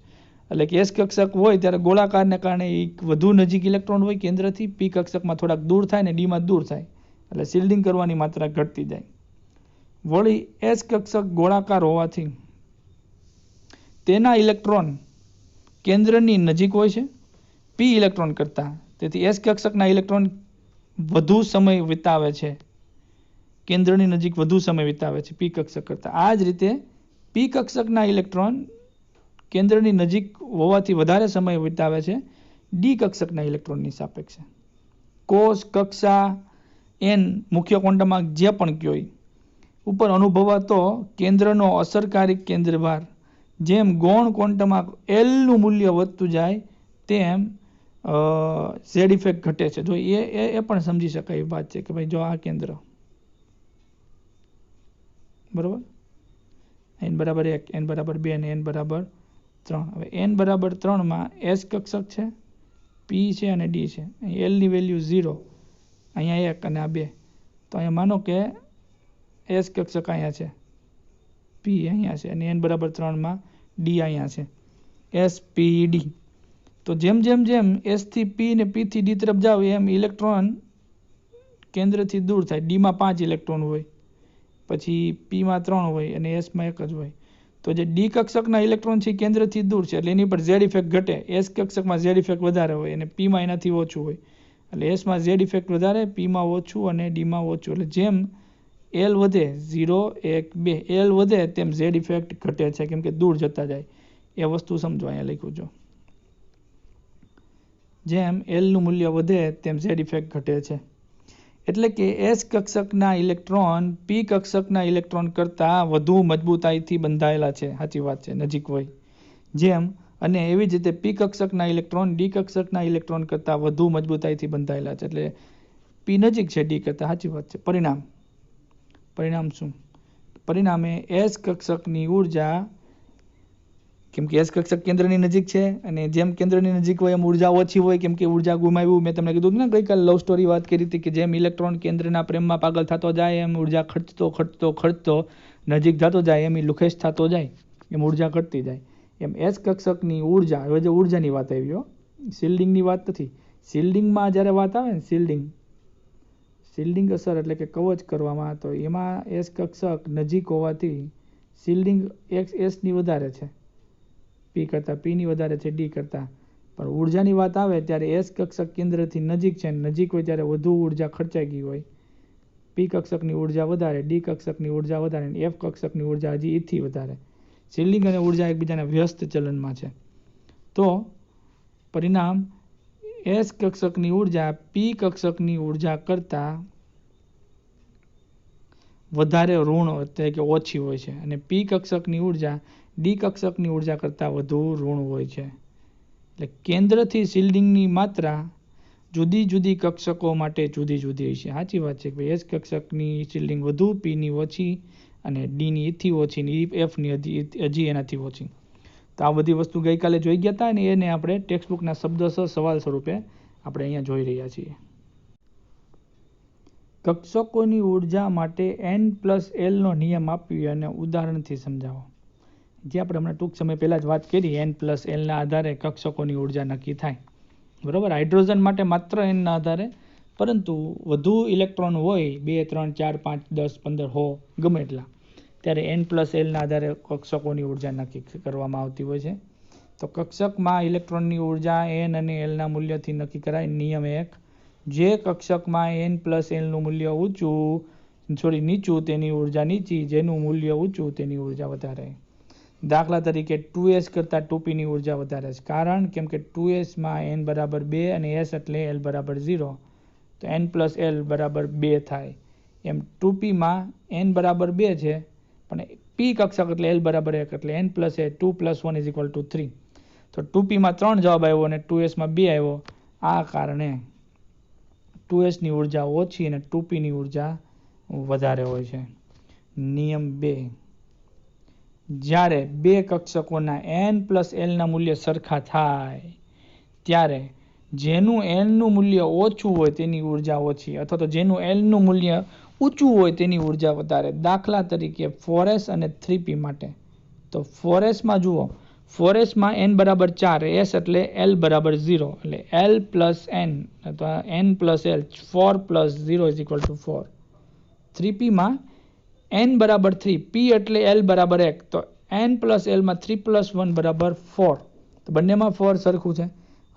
એટલે કે એસ કક્ષક હોય ત્યારે ગોળાકારને કારણે વધુ નજીક ઇલેક્ટ્રોન હોય કેન્દ્રથી, પી કક્ષકમાં થોડાક દૂર થાય ને ડીમાં દૂર થાય એટલે શિલ્ડિંગ કરવાની માત્રા ઘટતી જાય. વળી એસ કક્ષક ગોળાકાર હોવાથી તેના ઇલેક્ટ્રોન કેન્દ્રની નજીક હોય છે પી ઇલેક્ટ્રોન કરતાં, તેથી એસ કક્ષકના ઇલેક્ટ્રોન વધુ સમય વિતાવે છે, કેન્દ્રની નજીક વધુ સમય વિતાવે છે પી કક્ષક કરતાં. આ જ રીતે પી કક્ષકના ઇલેક્ટ્રોન કેન્દ્રની નજીક હોવાથી વધારે સમય વિતાવે છે ડી કક્ષકના ઇલેક્ટ્રોનની સાપેક્ષે. કોષ, કક્ષા, એન મુખ્ય ક્વોન્ટમમાં જે પણ કયો ઉપર અનુભવાતો કેન્દ્રનો અસરકારક કેન્દ્રભાર જેમ ગૌણ ક્વોન્ટમમાં એલનું મૂલ્ય વધતું જાય તેમ ઝેડ ઇફેક્ટ ઘટે છે. જો એ પણ સમજી શકાય એ વાત છે કે ભાઈ જો આ કેન્દ્ર બરાબર n બરાબર 1, n બરાબર 2 અને n બરાબર 3. હવે n બરાબર 3માં એસ કક્ષક છે, પી છે અને ડી છે. અહીં એલની વેલ્યુ 0, અહીંયા 1 અને આ 2. તો અહીંયા માનો કે એસ કક્ષક અહીંયા છે, પી અહીંયા છે અને n બરાબર 3માં ડી અહીંયા છે, એસ પી ડી. તો જેમ એસથી પી ને પીથી ડી તરફ જાવ એમ ઇલેક્ટ્રોન કેન્દ્રથી દૂર થાય. ડીમાં 5 ઇલેક્ટ્રોન હોય, પછી પીમાં 3 હોય અને એસમાં 1 જ હોય. તો જે ડી કક્ષકના ઇલેક્ટ્રોન છે કેન્દ્રથી દૂર છે એટલે એની પર ઝેડ ઇફેક્ટ ઘટે. એસ કક્ષકમાં ઝેડ ઇફેક્ટ વધારે હોય અને પીમાં એનાથી ઓછું હોય. એટલે એસમાં ઝેડ ઇફેક્ટ વધારે, પીમાં ઓછું અને ડીમાં ઓછું. એટલે જેમ એલ વધે 0, 1, 2 એલ વધે તેમ ઝેડ ઇફેક્ટ ઘટે છે કેમ કે દૂર જતા જાય. એ વસ્તુ સમજો, અહીંયા લખ્યું છે. જેમ એલનું મૂલ્ય વધે તેમ ઝેડ ઇફેક્ટ ઘટે છે. એટલે કે એસ કક્ષકના ઇલેક્ટ્રોન પી કક્ષકના ઇલેક્ટ્રોન કરતાં વધુ મજબૂતાઈથી બંધાયેલા છે. સાચી વાત છે, નજીક હોય. જેમ અને એવી જ રીતે પી કક્ષકના ઇલેક્ટ્રોન ડી કક્ષકના ઇલેક્ટ્રોન કરતાં વધુ મજબૂતાઈથી બંધાયેલા છે. એટલે પી નજીક છે ડી કરતાં. સાચી વાત છે. પરિણામ શું? પરિણામે એસ કક્ષકની ઉર્જા, કેમ કે એસ કક્ષક કેન્દ્રની નજીક છે અને જેમ કેન્દ્રની નજીક હોય એમ ઉર્જા ઓછી હોય, કેમ કે ઉર્જા ગુમાવ્યું. મેં તમને કીધું ને ગઈકાલે લવ સ્ટોરી વાત કરી હતી કે જેમ ઇલેક્ટ્રોન કેન્દ્રના પ્રેમમાં પાગલ થતો જાય એમ ઉર્જા ખર્ચતો નજીક થતો જાય એમ લુખેશ થતો જાય, એમ ઉર્જા ઘટતી જાય. એમ એસ કક્ષકની ઉર્જા, હવે જો ઉર્જાની વાત આવી, શિલ્ડિંગની વાત નથી. શિલ્ડિંગમાં જ્યારે વાત આવે ને, શિલ્ડિંગ અસર એટલે કે કવચ કરવામાં, તો એમાં એસ કક્ષક નજીક હોવાથી શિલ્ડિંગ એસની વધારે છે, પી કરતાં, પીની વધારે છે ડી કરતાં. પણ ઉર્જાની વાત આવે ત્યારે એસ કક્ષક કેન્દ્રથી નજીક છે, નજીક હોય ત્યારે વધુ ઉર્જા ખર્ચાઈ ગઈ હોય. પી કક્ષકની ઉર્જા વધારે, ડી કક્ષકની ઉર્જા વધારે, અને એફ કક્ષકની ઉર્જા હજી એથી વધારે. શિલ્ડિંગ અને ઉર્જા એકબીજાના વ્યસ્ત ચલનમાં છે. તો પરિણામ એસ કક્ષકની ઉર્જા પી કક્ષકની ઉર્જા કરતાં વધારે ઋણ એટલે કે ઓછી હોય છે, અને પી કક્ષકની ઉર્જા ડી કક્ષકની ઉર્જા કરતાં વધુ ઋણ હોય છે. એટલે કેન્દ્રથી શિલ્ડિંગની માત્રા જુદી જુદી કક્ષકો માટે જુદી જુદી હોય છે. સાચી વાત છે કે એસ કક્ષકની શિલ્ડિંગ વધુ, પીની ઓછી, અને ડીની એથી ઓછી, ને એફની હજી એનાથી ઓછી. તો આ બધી વસ્તુ ગઈકાલે જોઈ ગયા હતા, અને એને આપણે ટેક્સ્ટબુકના શબ્દશઃ સવાલ સ્વરૂપે આપણે અહીંયા જોઈ રહ્યા છીએ. કક્ષકોની ઉર્જા માટે N+L નિયમ આપી અને ઉદાહરણથી સમજાવો. જે આપણે હમણાં ટૂંક સમય પહેલાં જ વાત કરી, N+Lના આધારે કક્ષકોની ઉર્જા નક્કી થાય. બરાબર. હાઇડ્રોજન માટે માત્ર Nના આધારે, પરંતુ વધુ ઇલેક્ટ્રોન હોય 2, 3, 4, 5, 10, 15, 100 ગમે એટલા, ત્યારે N+Lના આધારે કક્ષકોની ઉર્જા નક્કી કરવામાં આવતી હોય છે. તો કક્ષકમાં ઇલેક્ટ્રોનની ઉર્જા N અને Lના મૂલ્યથી નક્કી કરાય. નિયમ 1, જે કક્ષકમાં N+Lનું મૂલ્ય નીચું તેની ઉર્જા નીચી, જેનું મૂલ્ય ઊંચું તેની ઉર્જા વધારે. દાખલા તરીકે 2s કરતાં 2pની ઉર્જા વધારે છે. કારણ કેમ કે 2sમાં n બરાબર 2 અને s એટલે l બરાબર 0, તો N+L બરાબર 2 થાય. એમ 2pમાં n બરાબર 2 છે, પણ p કક્ષક એટલે l બરાબર 1, એટલે n+a 2 + 1 = 3. તો 2pમાં 3 જવાબ આવ્યો અને 2sમાં 2 આવ્યો. આ કારણે 2sની ઉર્જા ઓછી અને 2pની ઉર્જા વધારે હોય છે. નિયમ 2, જ્યારે બે કક્ષકોના N+Lના મૂલ્ય સરખા થાય ત્યારે જેનું Nનું મૂલ્ય ઓછું હોય તેની ઉર્જા ઓછી, અથવા તો જેનું Lનું મૂલ્ય ઊંચું હોય તેની ઉર્જા વધારે. દાખલા તરીકે 4s અને 3p માટે. તો 4sમાં જુઓ, 4sમાં n બરાબર 4, s એટલે l બરાબર 0, એટલે l + n અથવા n+L 4 + 0 = 4. 3pમાં n બરાબર 3, p એટલે l બરાબર 1, તો n+Lમાં 3 + 1 બરાબર 4. તો બંનેમાં 4 સરખું છે.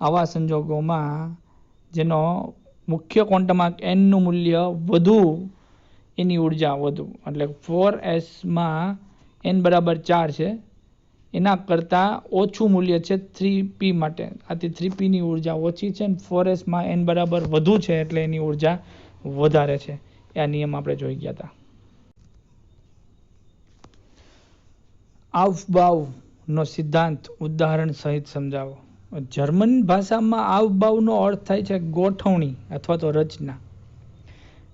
આવા સંજોગોમાં જેનો મુખ્ય ક્વોન્ટમમાં nનું મૂલ્ય વધુ એની ઉર્જા વધુ, એટલે 4sમાં n બરાબર 4 છે, એના કરતાં ઓછું મૂલ્ય છે 3p માટે. આથી 3pની ઉર્જા ઓછી છે, અને 4sમાં n બરાબર વધુ છે એટલે એની ઉર્જા વધારે છે. આ નિયમ આપણે જોઈ ગયા હતા. આવબાવનો સિદ્ધાંત ઉદાહરણ સહિત સમજાવો. જર્મન ભાષામાં આવબાવનો અર્થ થાય છે ગોઠવણી અથવા તો રચના.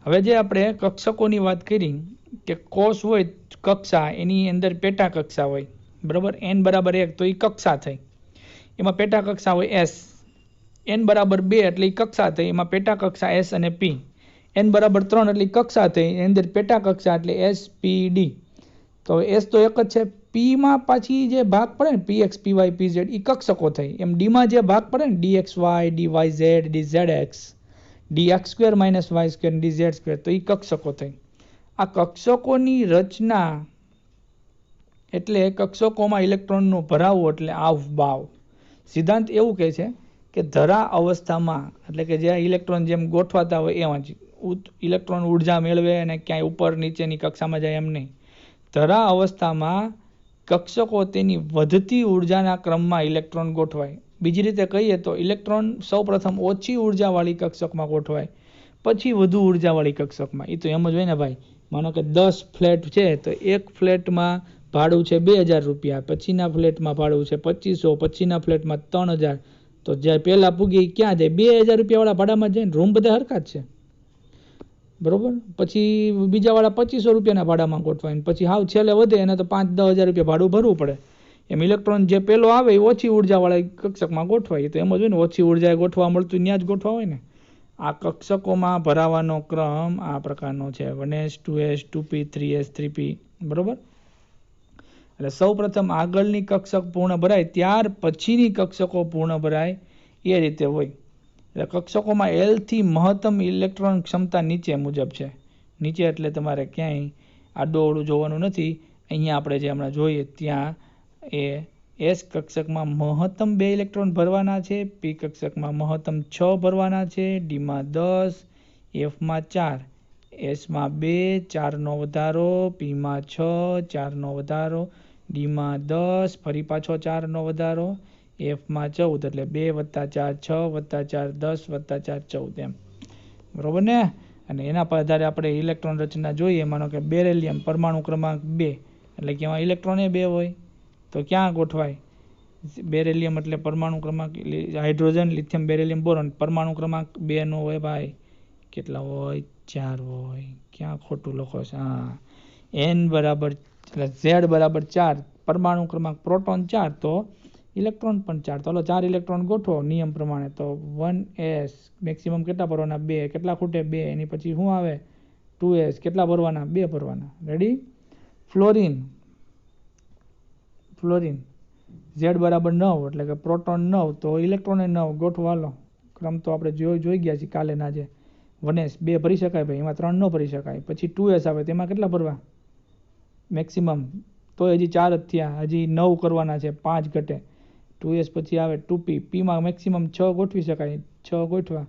હવે જે આપણે કક્ષકોની વાત કરી કે કોષ હોય કક્ષા, એની અંદર પેટા કક્ષા હોય, બરાબર. n બરાબર 1 તો એ કક્ષા થઈ, એમાં પેટા કક્ષા હોય s. n બરાબર 2 એટલે એ કક્ષા થઈ, એમાં પેટા કક્ષા s અને p. n બરાબર 3 એટલે કક્ષા થઈ, એની અંદર પેટા કક્ષા એટલે s, p, d. તો s તો એક જ છે. પીમાં પાછી જે ભાગ પડે ને, px, py, pz, એ કક્ષકો થઈ. એમ ડીમાં જે ભાગ પડે ને, dxy, dyz, dzx, dx² - y² dz², તો એ કક્ષકો થઈ. આ કક્ષકોની રચના એટલે કક્ષકોમાં ઇલેક્ટ્રોનનો ભરાવો એટલે આવબાવ. સિદ્ધાંત એવું કહે છે કે ધરા અવસ્થામાં, એટલે કે જે ઇલેક્ટ્રોન જેમ ગોઠવાતા હોય એમાં જ ઇલેક્ટ્રોન ઉર્જા મેળવે અને ક્યાંય ઉપર નીચેની કક્ષામાં જાય એમ નહીં. ધરા અવસ્થામાં કક્ષકો તેની વધતી ઉર્જાના ક્રમમાં ઇલેક્ટ્રોન ગોઠવાય. બીજી રીતે કહીએ તો ઇલેક્ટ્રોન સૌપ્રથમ ઓછી ઉર્જાવાળી કક્ષકમાં ગોઠવાય, પછી વધુ ઉર્જાવાળી કક્ષકમાં. એ તો એમ જ હોય ને ભાઈ. માનો કે 10 ફ્લેટ છે, તો એક ફ્લેટમાં ભાડું છે 2000 રૂપિયા, પછીના ફ્લેટમાં ભાડું છે 2500, પછીના ફ્લેટમાં 3000. તો જે પહેલા પૂગી ક્યાં જાય? 2000 રૂપિયાવાળા ભાડામાં જાય ને. રૂમ બધા હરખા જ છે, બરોબર. પછી બીજાવાળા 2500 રૂપિયાના ભાડામાં ગોઠવાય ને પછી હાવ છેલ્લે વધે એને તો 5-10 હજાર રૂપિયા ભાડું ભરવું પડે. એમ ઇલેક્ટ્રોન જે પેલો આવે એ ઓછી ઉર્જાવાળા કક્ષકમાં ગોઠવાય. તો એમ જ હોય ને, ઓછી ઉર્જાએ ગોઠવા મળતું ત્યાં જ ગોઠવા હોય ને. આ કક્ષકોમાં ભરાવાનો ક્રમ આ પ્રકારનો છે: 1s 2s 2p 3s 3p, બરોબર. એટલે સૌ પ્રથમ આગળની કક્ષક પૂર્ણ ભરાય ત્યાર પછીની કક્ષકો પૂર્ણ ભરાય એ રીતે હોય. એટલે કક્ષકોમાં L થી મહત્તમ ઇલેક્ટ્રોન ક્ષમતા નીચે મુજબ છે. નીચે એટલે તમારે ક્યાંય આડોઅવળું જોવાનું નથી. અહીંયા આપણે જે હમણાં જોઈએ ત્યાં એ S કક્ષકમાં મહત્તમ 2 ઇલેક્ટ્રોન ભરવાના છે, P કક્ષકમાં મહત્તમ 6 ભરવાના છે, D માં 10, F માં 4, S માં 2, 4 નો વધારો, P માં 6, 4 નો વધારો, D માં 10, ફરી પાછો 4 નો વધારો, F માં 14. એટલે 2 + 4 6 + 4 10 + 4 14 એમ, બરોબર ને. અને એના પર આધારે આપણે ઇલેક્ટ્રોન રચના જોઈએ. માનો કે બેરેલિયમ પરમાણુ ક્રમાંક 2, એટલે કે એમાં ઇલેક્ટ્રોન 2 હોય તો ક્યાં ગોઠવાય? બેરેલિયમ એટલે પરમાણુ ક્રમાંક હાઇડ્રોજન, લિથિયમ, બેરેલિયમ, બોરોન. પરમાણુ ક્રમાંક 2 નો હોય ભાઈ, કેટલા હોય? 4 હોય. ક્યાં ખોટું લખો છો? હા, N બરાબર એટલે Z બરાબર 4, પરમાણુ ક્રમાંક પ્રોટોન 4 તો ઇલેક્ટ્રોન પણ 4. તો ચાલો 4 ઇલેક્ટ્રોન ગોઠવો નિયમ પ્રમાણે. તો 1s મેક્સિમમ કેટલા ભરવાના? 2. કેટલા ખૂટે? 2. એની પછી શું આવે? 2s કેટલા ભરવાના? 2 ભરવાના. રેડી? ફ્લોરિન, ફ્લોરિન Z બરાબર 9 એટલે કે પ્રોટોન 9 તો ઇલેક્ટ્રોન 9. ગોઠવો હાલો. ક્રમ તો આપણે જોઈ ગયા છીએ કાલે ના જે. 1s 2 ભરી શકાય ભાઈ, એમાં 3 ન ભરી શકાય. પછી 2s આવે તેમાં કેટલા ભરવા? મેક્સિમમ તો હજી 4 જ થયા, હજી 9 કરવાના છે, 5 ઘટે. 2s પછી આવે 2p, p માં મેક્સિમમ 6 ગોઠવી શકાય, 6 ગોઠવા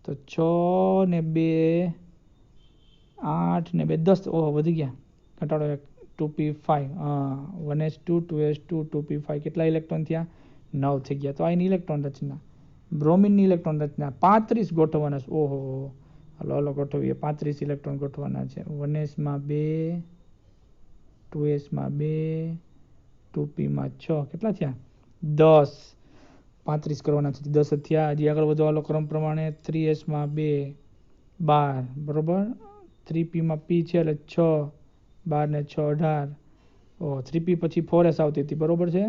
તો 6 ને 2 8 ને 2 10. ઓહો, વધી ગયા, ઘટાડો 1. 2p5, 1s2 2s2 2p5 કેટલા ઇલેક્ટ્રોન થયા? 9 થઈ ગયા. તો આ એની ઇલેક્ટ્રોન રચના. બ્રોમિનની ઇલેક્ટ્રોન રચના 35 ગોઠવવાના છે. ઓહો, હાલો ગોઠવીએ. 35 ઇલેક્ટ્રોન ગોઠવવાના છે. 1s માં 2, 2s માં 2, 2p માં 6 કેટલા થયા? 10. 35 કરવાના છે, 10 જ થયા. હજી આગળ વધો હાલો ક્રમ પ્રમાણે. 3s માં 2 12, બરોબર. 3p માં p છે એટલે 6, 12 ને 6 18. 3p પછી 4s આવતી હતી, બરોબર છે.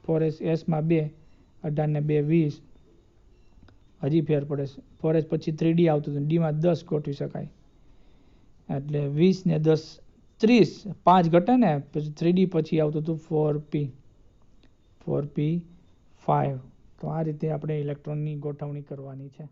4s S માં 2 18 ને 2 20. હજી ફેર પડે છે. 4s પછી 3d આવતું હતું, D માં 10 ગોઠવી શકાય. એટલે 20 ને 10 30, 5 ઘટે ને. પછી 3d પછી આવતું હતું 4p 5. તો આ રીતે આપણે ઇલેક્ટ્રોનની ગોઠવણી કરવાની છે.